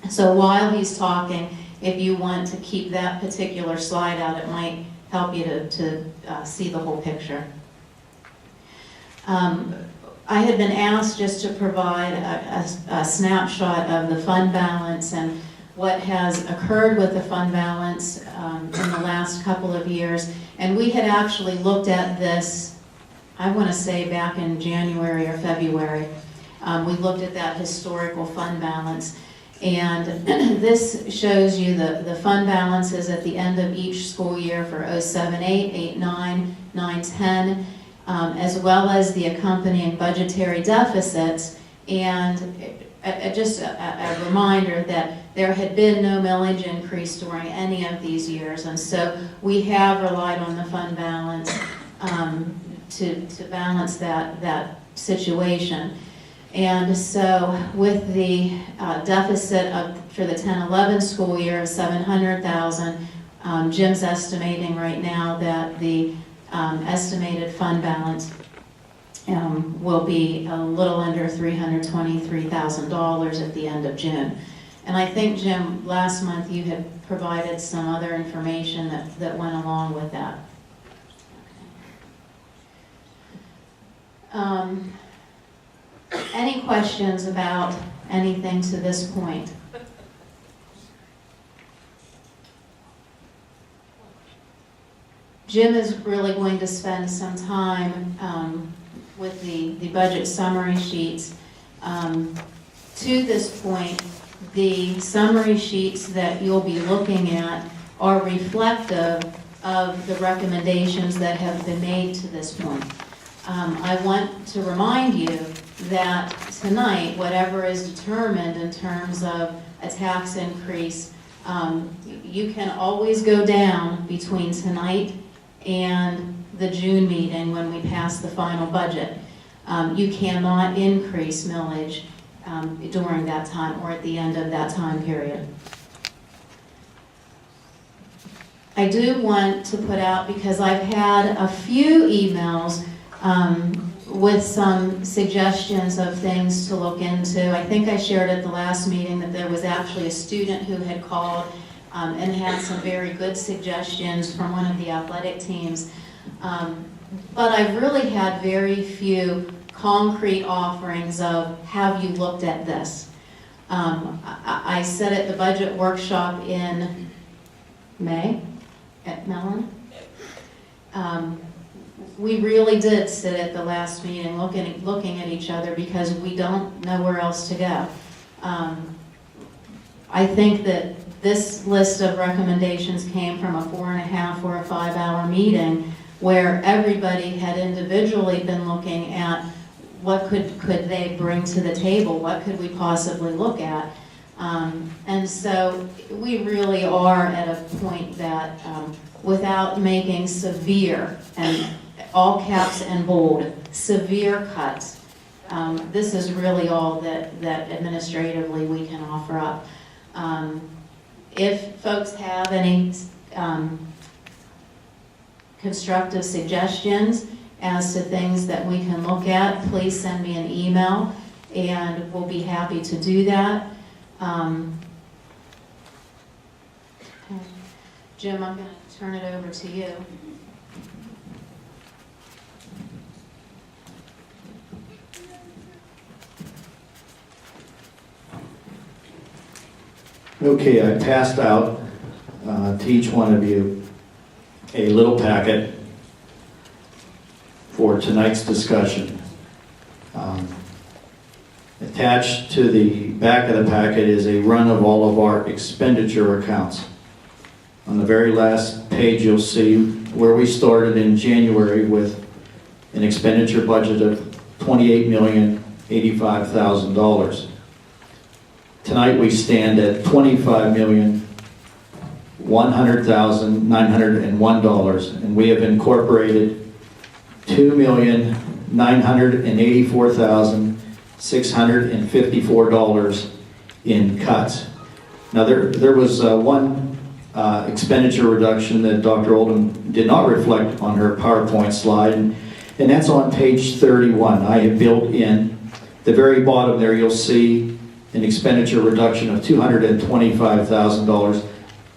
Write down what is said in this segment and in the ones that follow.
So while he's talking, if you want to keep that particular slide out, it might help you to see the whole picture. I had been asked just to provide a snapshot of the fund balance and what has occurred with the fund balance in the last couple of years. And we had actually looked at this, I want to say back in January or February. We looked at that historical fund balance. And this shows you the fund balances at the end of each school year for 07-8, 8-9, 9-10, as well as the accompanying budgetary deficits. And just a reminder that there had been no millage increase during any of these years, and so we have relied on the fund balance to balance that situation. And so with the deficit for the 10-11 school year of $700,000, Jim's estimating right now that the estimated fund balance will be a little under $323,000 at the end of June. And I think, Jim, last month you had provided some other information that went along with that. Any questions about anything to this point? Jim is really going to spend some time with the budget summary sheets. To this point, the summary sheets that you'll be looking at are reflective of the recommendations that have been made to this point. I want to remind you that tonight, whatever is determined in terms of a tax increase, you can always go down between tonight and the June meeting when we pass the final budget. You cannot increase millage during that time or at the end of that time period. I do want to put out, because I've had a few emails with some suggestions of things to look into. I think I shared at the last meeting that there was actually a student who had called and had some very good suggestions from one of the athletic teams. But I've really had very few concrete offerings of, have you looked at this? I said at the budget workshop in May at Mellon. We really did sit at the last meeting looking at each other because we don't know where else to go. I think that this list of recommendations came from a 4.5 or a 5-hour meeting where everybody had individually been looking at what could they bring to the table, what could we possibly look at. And so we really are at a point that without making severe, and all caps and bold, severe cuts, this is really all that administratively we can offer up. If folks have any constructive suggestions as to things that we can look at, please send me an email and we'll be happy to do that. Jim, I'm going to turn it over to you. Okay, I passed out to each one of you a little packet for tonight's discussion. Attached to the back of the packet is a run of all of our expenditure accounts. On the very last page, you'll see where we started in January with an expenditure budget of $28,085,000. Tonight we stand at $25,100,901, and we have incorporated $2,984,654 in cuts. Now there was one expenditure reduction that Dr. Oldham did not reflect on her PowerPoint slide, and that's on page 31. I have built in the very bottom there, you'll see an expenditure reduction of $225,000,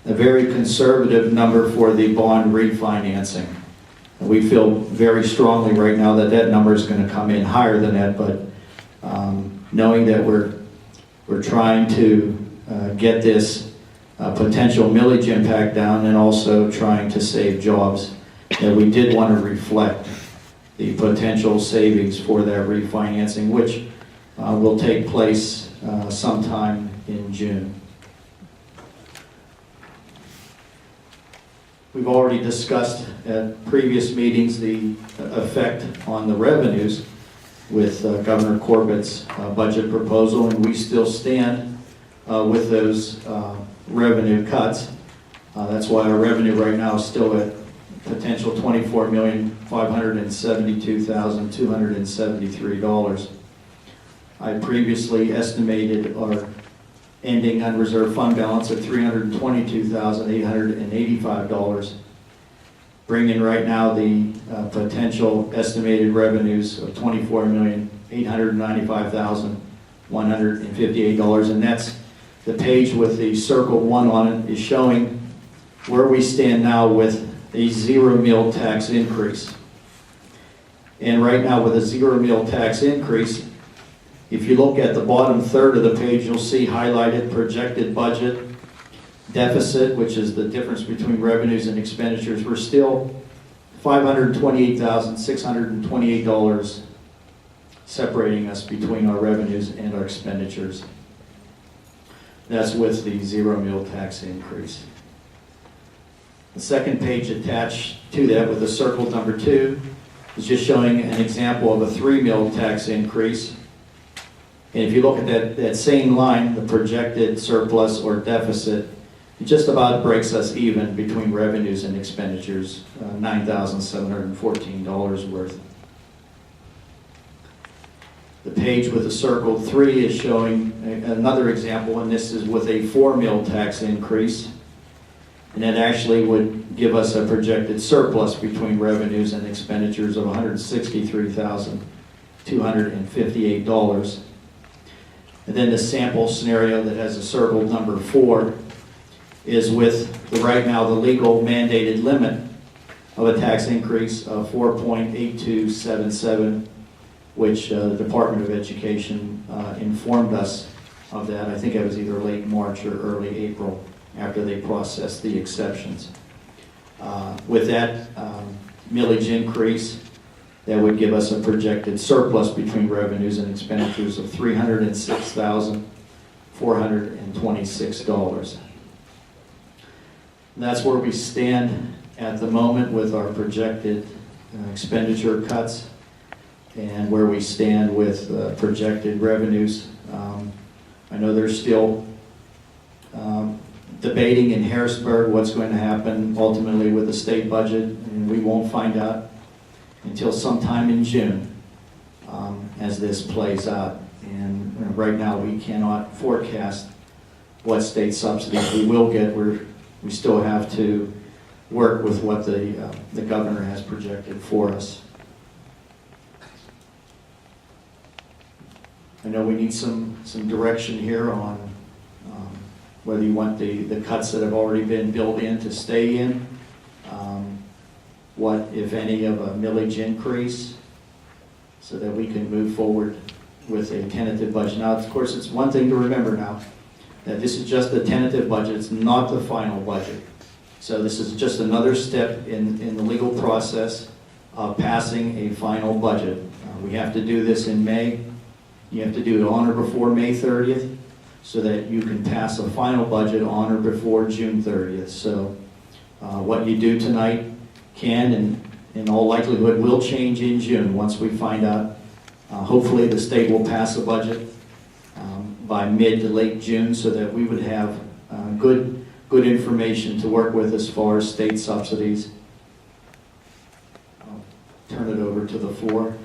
a very conservative number for the bond refinancing. And we feel very strongly right now that that number is going to come in higher than that, but knowing that we're trying to get this potential millage impact down and also trying to save jobs, that we did want to reflect the potential savings for that refinancing, which will take place sometime in June. We've already discussed at previous meetings the effect on the revenues with Governor Corbett's budget proposal, and we still stand with those revenue cuts. That's why our revenue right now is still at potential $24,572,273. I previously estimated our ending unreserved fund balance at $322,885, bringing right now the potential estimated revenues of $24,895,158, and that's the page with the circled one on it is showing where we stand now with a zero meal tax increase. And right now with a zero meal tax increase, if you look at the bottom third of the page, you'll see highlighted projected budget deficit, which is the difference between revenues and expenditures. We're still $528,628 separating us between our revenues and our expenditures. That's with the zero meal tax increase. The second page attached to that with the circled number 2 is just showing an example of a 3 meal tax increase. And if you look at that same line, the projected surplus or deficit, it just about breaks us even between revenues and expenditures, $9,714 worth. The page with the circled 3 is showing another example, and this is with a 4 meal tax increase. And that actually would give us a projected surplus between revenues and expenditures of $163,258. And then the sample scenario that has a circled number 4 is with right now the legal mandated limit of a tax increase of 4.8277, which the Department of Education informed us of that. I think it was either late March or early April after they processed the exceptions. With that millage increase, that would give us a projected surplus between revenues and expenditures of $306,426. That's where we stand at the moment with our projected expenditure cuts and where we stand with projected revenues. I know there's still debating in Harrisburg what's going to happen ultimately with the state budget, and we won't find out until sometime in June as this plays out. And right now we cannot forecast what state subsidies we will get. We still have to work with what the governor has projected for us. I know we need some direction here on whether you want the cuts that have already been built in to stay in, what, if any, of a millage increase, so that we can move forward with a tentative budget. Now, of course, it's one thing to remember now, that this is just the tentative budget, it's not the final budget. So this is just another step in the legal process of passing a final budget. We have to do this in May. You have to do it on or before May 30th, so that you can pass a final budget on or before June 30th. So what you do tonight can and in all likelihood will change in June once we find out. Hopefully the state will pass a budget by mid to late June, so that we would have good information to work with as far as state subsidies. I'll turn it over to the floor.